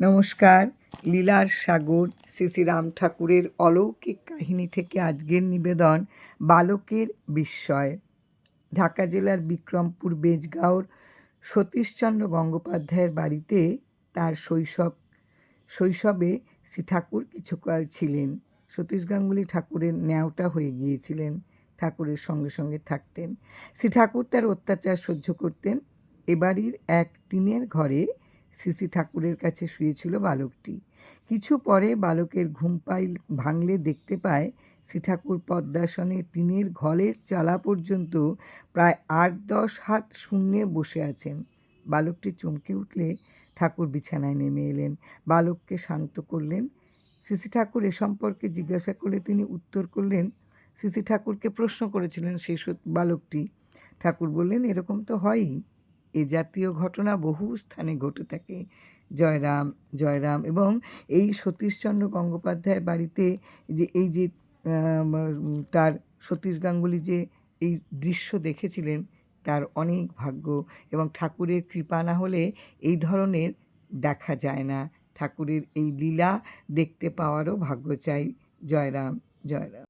নমস্কার। লীলার সাগর শ্রী শ্রী রাম ঠাকুরের অলৌকিক কাহিনী থেকে আজকের নিবেদন বালকের বিস্ময়। ঢাকা জেলার বিক্রমপুর বেজগাঁওর সতীশচন্দ্র গঙ্গোপাধ্যায়ের বাড়িতে তার শৈশবে শ্রী ঠাকুর কিছুকাল ছিলেন। সতীশ গাঙ্গুলি ঠাকুরের ন্যাওটা হয়ে গিয়েছিলেন, ঠাকুরের সঙ্গে সঙ্গে থাকতেন। শ্রী ঠাকুর তার অত্যাচার সহ্য করতেন। এবাড়ির এক টিনের ঘরে শ্রী ঠাকুরের কাছে শুয়েছিল বালকটি। কিছু পরে বালকের ঘুম ভাঙলে দেখতে পায় শ্রী ঠাকুর পদ্মাসনে টিনের ঘরের চালা পর্যন্ত প্রায় ৮-১০ হাত শূন্যে বসে আছেন। বালকটি চমকে উঠলে ঠাকুর বিছানায় নেমে এলেন, বালককে শান্ত করলেন। শ্রী ঠাকুর এ সম্পর্কে জিজ্ঞাসা করলে তিনি উত্তর করলেন। শ্রী ঠাকুরকে প্রশ্ন করেছিলেন সেই বালকটি। ঠাকুর বললেন, এরকম তো হয়ই, এ জাতীয় ঘটনা বহু স্থানে ঘটে থাকে। জয়রাম জয়রাম। এবং এই সতীশচন্দ্র গঙ্গোপাধ্যায়ের বাড়িতে যে তার সতীশ গাঙ্গুলি যে এই দৃশ্য দেখেছিলেন তার অনেক ভাগ্য, এবং ঠাকুরের কৃপা না হলে এই ধরনের দেখা যায় না। ঠাকুরের এই লীলা দেখতে পাওয়ারও ভাগ্য চাই। জয়রাম জয়রাম।